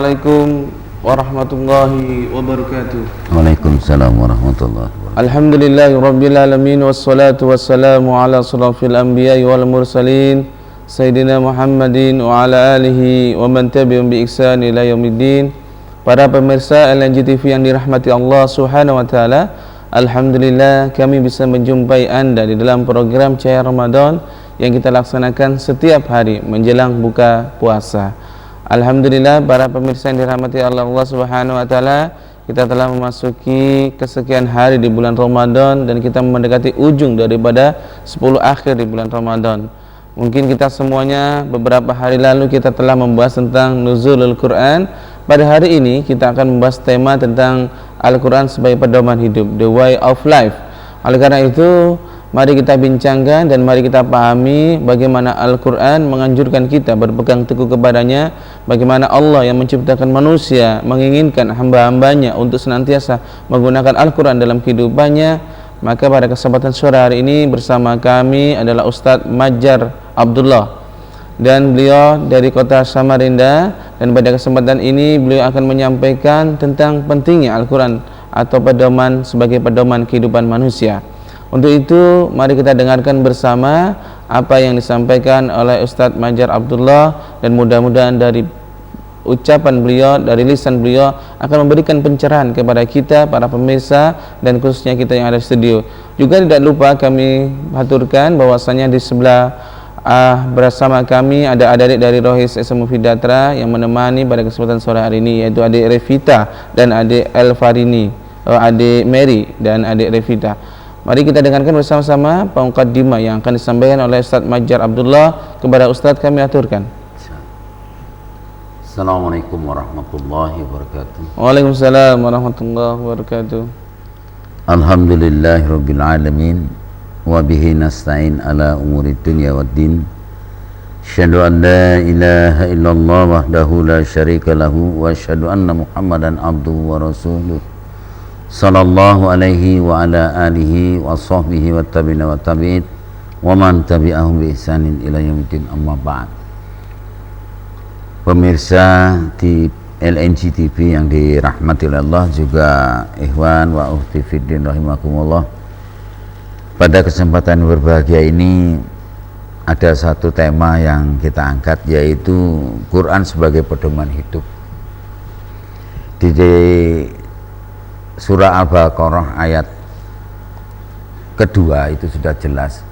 Assalamualaikum warahmatullahi wabarakatuh. Waalaikumsalam warahmatullahi wabarakatuh. Alhamdulillahi rabbil alamin, wassalatu wassalamu ala asrafil anbiya'i wal mursalin Sayyidina Muhammadin wa ala alihi wa man tabi'um bi ihsan ila yaumiddin. Para pemirsa LNG TV yang dirahmati Allah Subhanahu wa taala, alhamdulillah kami bisa menjumpai Anda di dalam program Cahaya Ramadan yang kita laksanakan setiap hari menjelang buka puasa. Alhamdulillah para pemirsa yang dirahmati Allah Subhanahu wa taala, kita telah memasuki kesekian hari di bulan Ramadan dan kita mendekati ujung daripada 10 akhir di bulan Ramadan. Mungkin kita semuanya beberapa hari lalu kita telah membahas tentang nuzulul Quran. Pada hari ini kita akan membahas tema tentang Al-Quran sebagai pedoman hidup, the way of life. Oleh karena itu, mari kita bincangkan dan mari kita pahami bagaimana Al-Quran menganjurkan kita berpegang teguh kepadanya, bagaimana Allah yang menciptakan manusia menginginkan hamba-hambanya untuk senantiasa menggunakan Al-Quran dalam kehidupannya. Maka pada kesempatan sore hari ini bersama kami adalah Ustadz Majar Abdullah, dan beliau dari kota Samarinda, dan pada kesempatan ini beliau akan menyampaikan tentang pentingnya Al-Quran atau pedoman sebagai pedoman kehidupan manusia. Untuk itu mari kita dengarkan bersama apa yang disampaikan oleh Ustadz Majar Abdullah, dan mudah-mudahan dari ucapan beliau, dari lisan beliau akan memberikan pencerahan kepada kita para pemirsa dan khususnya kita yang ada di studio. Juga tidak lupa kami aturkan bahwasanya di sebelah bersama kami ada adik dari Rohis SMU Fidatra yang menemani pada kesempatan sore hari ini, yaitu adik Revita dan adik Elvarini, adik Mary dan adik Revita. Mari kita dengarkan bersama-sama muqaddimah yang akan disampaikan oleh Ustadz Majar Abdullah. Kepada Ustadz kami aturkan. Assalamualaikum warahmatullahi wabarakatuh. Waalaikumsalam warahmatullahi wabarakatuh. Alhamdulillahirabbil alamin wa bihi nasta'in ala umuri dunya waddin. Asyhadu an la ilaha illallah wahdahu la syarika lahu wa asyhadu anna Muhammadan abduhu wa rasuluh. Sallallahu alaihi wa ala alihi wa sahbihi wa tabi'ina wa tabi'id wa man tabi'ahum bi ihsanin ila yaumiddin, amma ba'd. Pemirsa di LNG TV yang dirahmati oleh Allah, juga ikhwan wa ukhti fiddin rahimakumullah. Pada kesempatan berbahagia ini ada satu tema yang kita angkat, yaitu Quran sebagai pedoman hidup. Di surah Al-Baqarah ayat kedua itu sudah jelas.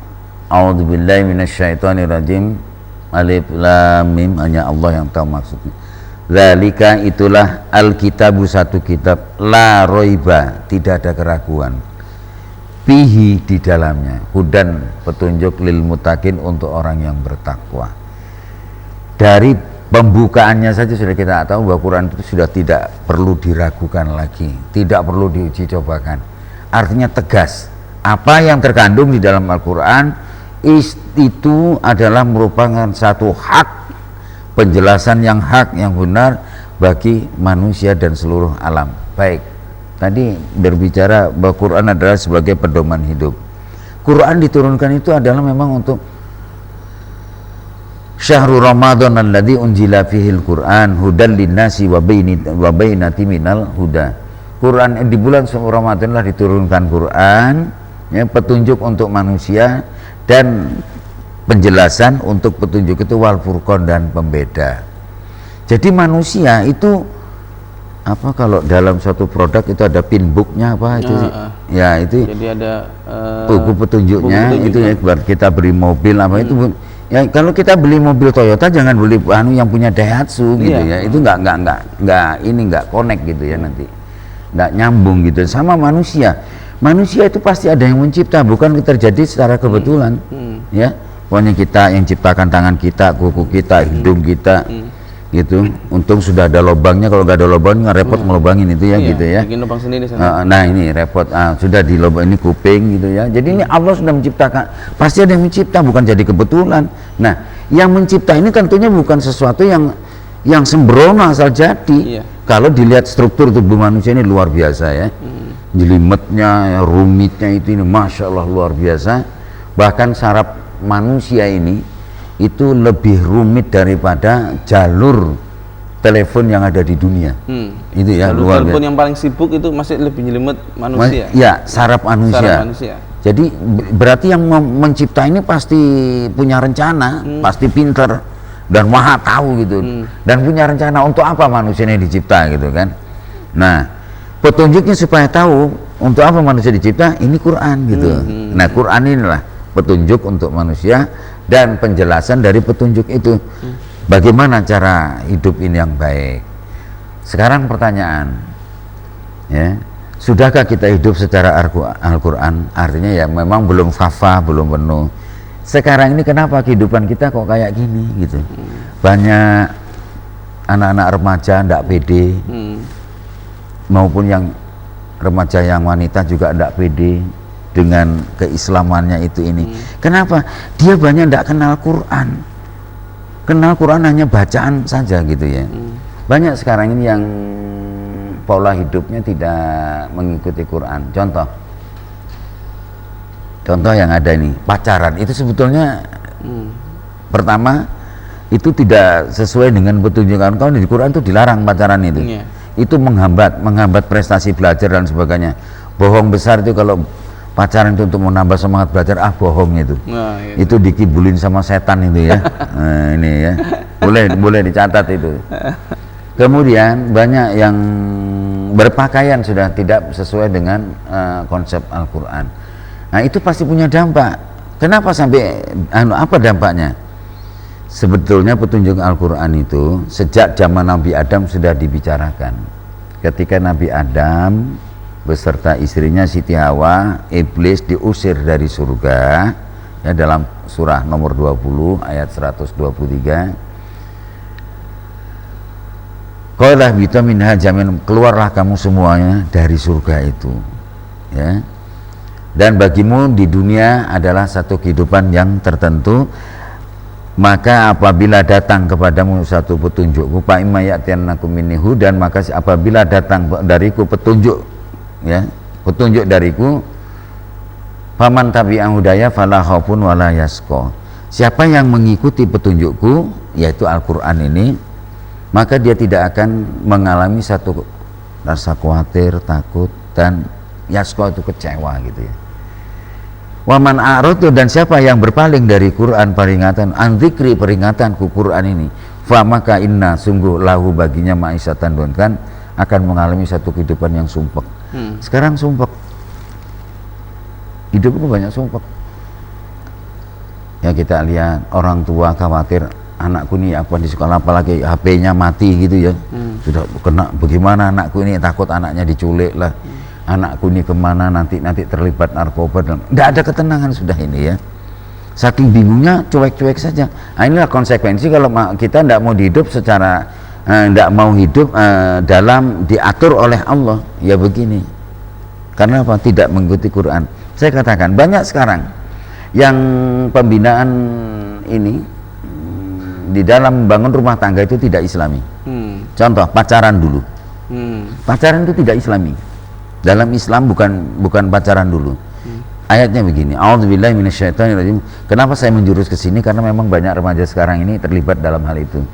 A'udzubillahi minasyaitonirrajim. Alif lam mim, hanya Allah yang tahu maksudnya. Dzalika, itulah Alkitabu, satu kitab, la roiba, tidak ada keraguan, fihi, di dalamnya, hudan, petunjuk, lil muttaqin, untuk orang yang bertakwa. Dari pembukaannya saja sudah kita tahu bahwa Quran itu sudah tidak perlu diragukan lagi, tidak perlu diuji cobakan. Artinya tegas, apa yang terkandung di dalam Al-Quran itu adalah merupakan satu hak, penjelasan yang hak, yang benar bagi manusia dan seluruh alam. Baik, tadi berbicara bahwa Quran adalah sebagai pedoman hidup. Quran diturunkan itu adalah memang untuk Syahrul Ramadan alladzi unzila fihil Quran hudan linnasi wa bainati minal huda. Quran di bulan Ramadan lah diturunkan Quran, ya, petunjuk untuk manusia dan penjelasan untuk petunjuk itu, wal furqan, dan pembeda. Jadi manusia itu apa, kalau dalam suatu produk itu ada pinbooknya apa itu ya itu, jadi ada buku petunjuknya, buku itu ya, kita beri mobil apa itu. Ya, kalau kita beli mobil Toyota jangan beli yang punya Daihatsu gitu, ya. Itu nggak connect gitu ya, nanti nggak nyambung gitu. Sama manusia itu pasti ada yang mencipta, bukan terjadi secara kebetulan. Ya, pokoknya kita yang ciptakan tangan kita, kuku kita, hidung kita, gitu. Untung sudah ada lubangnya, kalau nggak ada lubangnya repot ngelubangin itu ya, gitu ya. Bikin lubang sendiri sana. Nah ini repot, sudah di lubang ini kuping gitu ya. Jadi ini Allah sudah menciptakan, pasti ada yang mencipta, bukan jadi kebetulan. Nah, yang mencipta ini tentunya bukan sesuatu yang sembrono asal jadi. Kalau dilihat struktur tubuh manusia ini luar biasa ya. Jelimetnya, rumitnya itu ini masya Allah luar biasa. Bahkan saraf manusia ini itu lebih rumit daripada jalur telepon yang ada di dunia. Itu ya, Lalu luar telepon biasa. yang paling sibuk itu masih lebih nyelimet manusia. Ya, saraf manusia. Saraf manusia. Jadi berarti yang mencipta ini pasti punya rencana, pasti pinter dan maha tahu gitu, dan punya rencana untuk apa manusia ini dicipta gitu kan. Nah, petunjuknya supaya tahu untuk apa manusia dicipta, ini Quran gitu. Nah, Quran inilah petunjuk untuk manusia dan penjelasan dari petunjuk itu. Bagaimana cara hidup ini yang baik. Sekarang pertanyaan, ya, sudahkah kita hidup secara Al-Quran? Artinya ya memang belum fafah, belum penuh. Sekarang ini kenapa kehidupan kita kok kayak gini gitu? Banyak anak-anak remaja ndak pede, maupun yang remaja yang wanita juga ndak pede dengan keislamannya itu ini. Kenapa? Dia banyak ndak kenal Quran. Kenal Quran hanya bacaan saja gitu ya. Banyak sekarang ini yang pola hidupnya tidak mengikuti Quran. Contoh yang ada ini, pacaran itu sebetulnya pertama itu tidak sesuai dengan petunjuk Al-Quran. Di Quran itu dilarang pacaran itu. Itu menghambat prestasi belajar dan sebagainya. Bohong besar itu kalau pacaran itu untuk menambah semangat belajar, bohong itu. Itu dikibulin sama setan itu ya. Nah, ini ya. Boleh dicatat itu. Kemudian banyak yang berpakaian sudah tidak sesuai dengan konsep Al-Quran. Nah, itu pasti punya dampak. Kenapa sampai apa dampaknya? Sebetulnya petunjuk Al-Quran itu sejak zaman Nabi Adam sudah dibicarakan. Ketika Nabi Adam beserta istrinya Siti Hawa, iblis diusir dari surga ya, dalam surah nomor 20 ayat 123. Qala bita minha jamin, keluarlah kamu semuanya dari surga itu ya. Dan bagimu di dunia adalah satu kehidupan yang tertentu. Maka apabila datang kepadamu satu petunjukku, fa imma ya'tiyannakum minni hudan, maka apabila datang dariku petunjuk ya, petunjuk dariku, faman tabi'a hudaya fala khaufun wala yasqa. Siapa yang mengikuti petunjukku, yaitu Al-Qur'an ini, maka dia tidak akan mengalami satu rasa khawatir, takut, dan yasqa itu kecewa gitu ya. Waman a'radu, dan siapa yang berpaling dari Quran peringatan, anzikri peringatanku Quran ini, fa maka inna, sungguh lahu baginya ma'isyatan donkan, akan mengalami satu kehidupan yang sumpek. Sekarang sumpek, hidup itu banyak sumpek ya. Kita lihat orang tua khawatir anakku ini apa di sekolah, apalagi HP-nya mati gitu ya. Sudah kena bagaimana anakku ini, takut anaknya diculik lah, anakku ini kemana nanti terlibat narkoba, dan tidak ada ketenangan sudah ini ya. Saking bingungnya cuek-cuek saja. Nah, inilah konsekuensi kalau kita tidak mau hidup secara tidak mau hidup dalam diatur oleh Allah ya begini. Karena apa? Tidak mengikuti Quran. Saya katakan banyak sekarang yang pembinaan ini di dalam membangun rumah tangga itu tidak Islami. Contoh pacaran dulu. Pacaran itu tidak Islami. Dalam Islam bukan pacaran dulu. Ayatnya begini, a'udzubillahi minasyaitonirrajim. Kenapa saya menjurus ke sini? Karena memang banyak remaja sekarang ini terlibat dalam hal itu.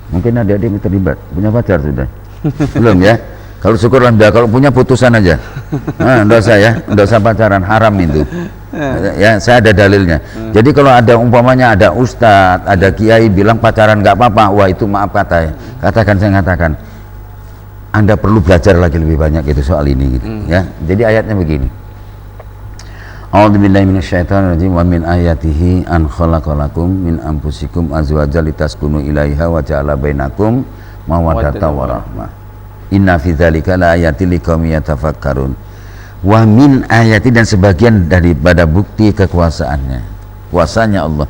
Mungkin adik-adik terlibat, punya pacar sudah. Belum ya? Kalau syukur Anda, kalau punya putusan aja. Nah, enggak usah ya, enggak usah pacaran, haram itu. Ya, saya ada dalilnya. Jadi kalau ada umpamanya ada ustadz, ada kiai bilang pacaran nggak apa-apa, wah itu maaf kata ya. Saya katakan, Anda perlu belajar lagi lebih banyak gitu soal ini gitu. Ya. Jadi ayatnya begini. A'udzubillahi minasyaitonirrajim, wa min ayatihi an khalaqalakum min anfusikum azwajan litaskunu ilaiha wa ja'ala bainakum mawaddatan wa rahmah. Inna fi dzalika laayatil liqaumin yatafakkarun. Wa min ayati, dan sebagian daripada bukti kekuasaannya, kuasanya Allah,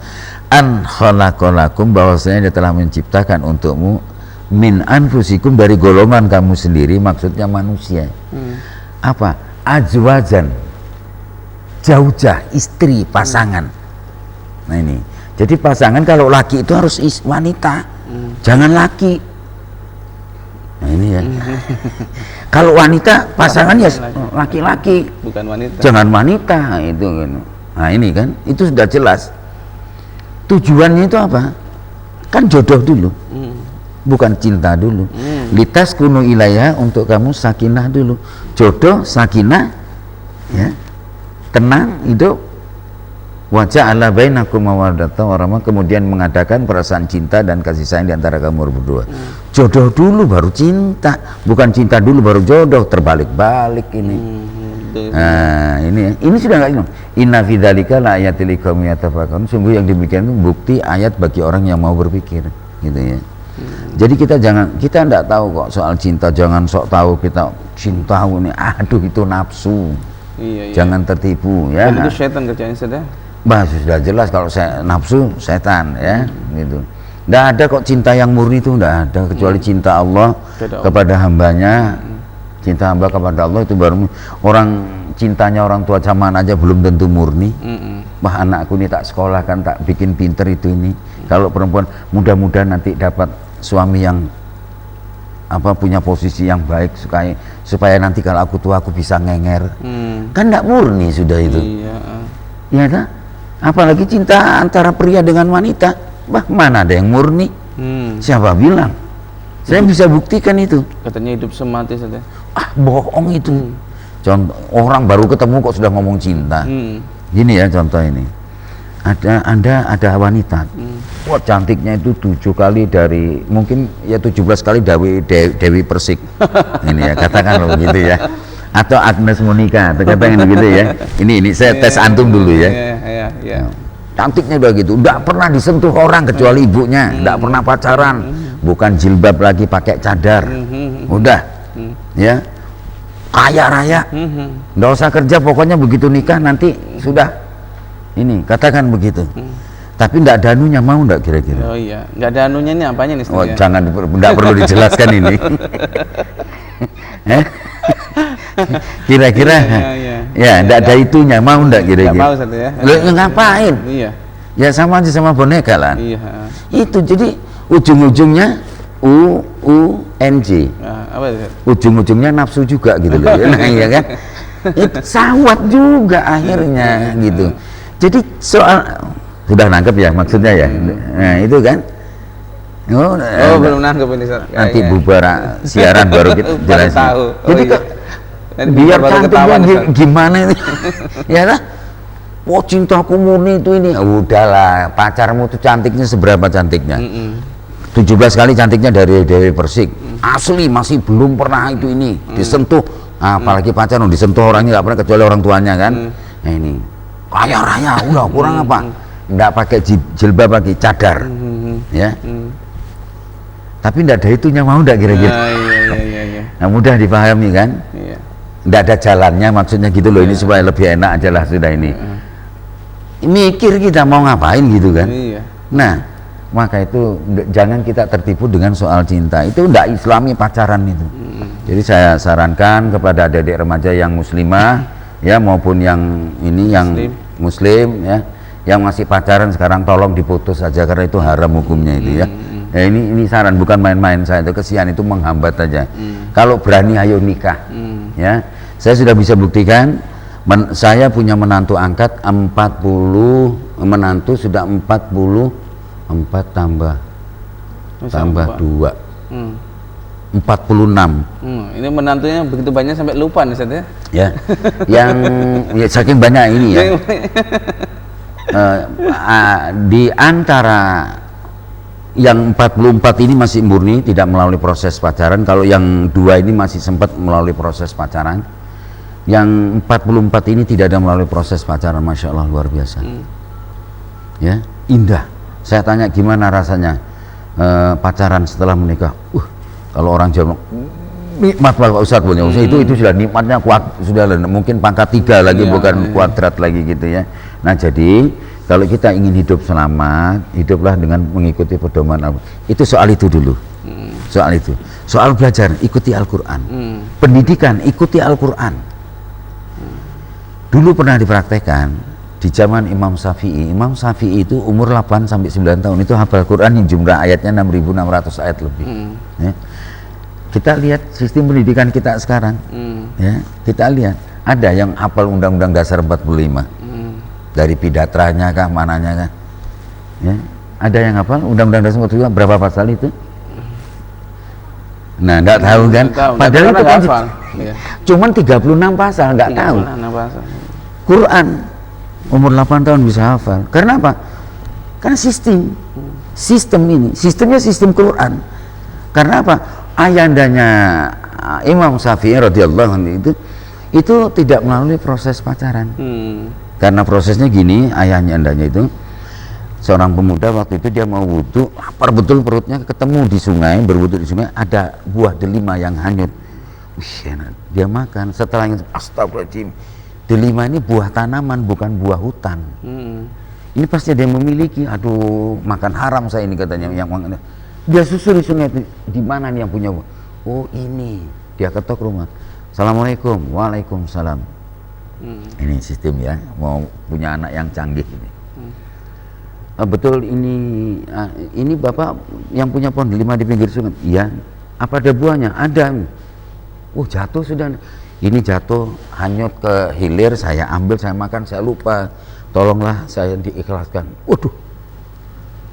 an khalaqalakum, bahwasanya dia telah menciptakan untukmu min anfusikum, dari golongan kamu sendiri, maksudnya manusia. Apa? Azwajan, jauh-jauh, istri, pasangan. Nah ini, jadi pasangan kalau laki itu harus wanita, jangan laki. Nah ini ya. Kalau wanita pasangan ya laki-laki, bukan wanita. Jangan wanita itu. Nah ini kan, itu sudah jelas. Tujuannya itu apa? Kan jodoh dulu. bukan cinta dulu. Litas kunu ilaiha, untuk kamu sakinah dulu. Jodoh, sakinah, ya, tenang, hidup. Wajah Allah bainakum mawaddatan warahmah, kemudian mengadakan perasaan cinta dan kasih sayang di antara kamu berdua. Jodoh dulu baru cinta, bukan cinta dulu baru jodoh, terbalik-balik ini. Nah, ini sudah enggak ini. Inna fi dzalika la ayatil liqaumin yatafakkarun. Sungguh yang demikian itu bukti ayat bagi orang yang mau berpikir, gitu ya. Jadi kita enggak tahu kok soal cinta, jangan sok tahu kita cinta ini, aduh itu nafsu. Iya. Jangan tertipu ya. Dan itu setan kerjanya sudah. Bah, sudah jelas kalau nafsu setan ya, gitu. Enggak ada kok cinta yang murni itu, enggak ada, kecuali cinta Allah kepada hambanya. Cinta hamba kepada Allah itu baru. Orang cintanya orang tua zaman aja belum tentu murni. Wah, anakku ini tak sekolahkan, tak bikin pinter itu ini. Kalau perempuan, mudah-mudahan nanti dapat suami yang punya posisi yang baik, supaya nanti kalau aku tua aku bisa ngenger. Kan enggak murni sudah itu. Iya. Ya kan? Apalagi cinta antara pria dengan wanita, mana ada yang murni? Siapa bilang? Saya bisa buktikan itu. Katanya hidup semati saja. Bohong itu. Contoh, orang baru ketemu kok sudah ngomong cinta. Gini ya contoh ini. Anda ada wanita. Wah, cantiknya itu 7 kali dari, mungkin ya 17 kali Dewi Persik. Ini ya, katakan begitu ya. Atau Agnes Monica, katakan begitu ya. Ini saya tes antum dulu ya. Iya. Cantiknya udah gitu, enggak pernah disentuh orang kecuali ibunya, enggak pernah pacaran, bukan jilbab lagi, pakai cadar, udah, ya, kaya raya, enggak usah kerja, pokoknya begitu nikah nanti sudah, ini katakan begitu. Tapi enggak ada anunya, mau enggak kira-kira? Oh iya, enggak ada anunya ini apanya nih? Oh jangan, enggak perlu dijelaskan ini. Kira-kira ya enggak ada itunya, mau enggak kira-kira? Enggak mau satu ya. Ngapain? Iya. Ya sama aja sama boneka lah. Iya. Itu jadi ujung-ujungnya UNJ. Apa itu? Ujung-ujungnya nafsu juga gitu loh. Nah, iya kan? Itu sawat juga akhirnya gitu. Jadi soal sudah nangkep ya maksudnya ya. Nah, itu kan. Belum nangkep ini. Nanti bubar siaran baru kita jelasin. Jadi kok biar cantiknya gimana ini? Ya lah. Oh, cintaku murni itu ini. Udahlah, pacarmu tuh cantiknya seberapa cantiknya? 17 kali cantiknya dari Dewi Persik. Asli masih belum pernah itu ini disentuh. Apalagi pacar disentuh orangnya nggak pernah kecuali orang tuanya kan. Nah ini kaya raya, udah kurang apa? Nggak pakai jilbab lagi, cadar. Ya. Tapi nggak ada itunya, mau nggak kira-kira? Iya. Nah, mudah dipahami kan? Iya. Nggak ada jalannya maksudnya gitu loh. Ini supaya lebih enak aja lah sudah ini. Mikir kita mau ngapain gitu kan. Nah, maka itu jangan kita tertipu dengan soal cinta. Itu enggak islami pacaran itu. Jadi saya sarankan kepada adik-adik remaja yang muslimah ya maupun yang ini yang muslim ya, yang masih pacaran sekarang tolong diputus saja karena itu haram hukumnya itu ya. Ya ini saran, bukan main-main, saya itu kesian, itu menghambat aja. Kalau berani ayo nikah. Ya. Saya sudah bisa buktikan. Saya punya menantu angkat 40, menantu sudah 44 tambah 2 46. Ini menantunya begitu banyak sampai lupa nih Ustaz ya? Ya, yang ya, saking banyak ini ya. Di antara yang 44 ini masih murni, tidak melalui proses pacaran. Kalau yang 2 ini masih sempat melalui proses pacaran. Yang 44 ini tidak ada melalui proses pacaran. Masya Allah, luar biasa. Ya, indah. Saya tanya gimana rasanya pacaran setelah menikah. Kalau orang Jawa nikmat Pak Ustadz punya itu sudah nikmatnya kuat, sudah mungkin pangkat 3 lagi, bukan kuadrat lagi gitu ya. Nah, jadi kalau kita ingin hidup selamat, hiduplah dengan mengikuti pedoman Allah. Itu soal itu dulu. Soal itu. Soal belajar, ikuti Al-Quran. Pendidikan, ikuti Al-Quran. Dulu pernah dipraktekkan di zaman Imam Syafi'i. Imam Syafi'i itu umur 8 sampai 9 tahun itu hafal Quran yang jumlah ayatnya 6.600 ayat lebih. Ya. Kita lihat sistem pendidikan kita sekarang. Ya, kita lihat ada yang hafal Undang-Undang Dasar 45. Dari pidatranya kah, mananya kah? Ya. Ada yang hafal Undang-Undang Dasar 45 berapa pasal itu? Nah, nggak tahu kan? Padahal itu kan Iya. cuman 36 pasal, nggak tahu. Quran umur 8 tahun bisa hafal. Karena apa? Karena sistem ini, sistemnya sistem Quran. Karena apa? Ayandanya Imam Syafi'i radhiyallahu anhu itu tidak melalui proses pacaran. Karena prosesnya gini, ayandanya itu seorang pemuda waktu itu dia mau wudhu, lapar betul perutnya, ketemu di sungai, berwudhu di sungai, ada buah delima yang hanyut. Wih, dia makan. Setelah itu, astagfirullahaladzim, delima ini buah tanaman, bukan buah hutan. Ini pasti ada yang memiliki. Aduh, makan haram saya ini, katanya yang makan. Dia susuri sungai itu, di mana nih yang punya buah? Oh ini. Dia ketok rumah. Assalamualaikum. Waalaikumsalam. Ini sistem ya, mau punya anak yang canggih ini. Betul ini bapak yang punya pohon delima di pinggir sungai? Iya. Apa ada buahnya? Ada. Jatuh sudah. Ini jatuh, hanyut ke hilir, saya ambil, saya makan, saya lupa. Tolonglah saya diikhlaskan. Waduh,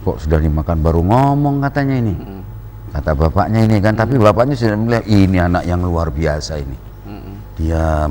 kok sudah dimakan baru ngomong katanya ini. Kata bapaknya ini kan, tapi bapaknya sudah melihat ini anak yang luar biasa ini. Dia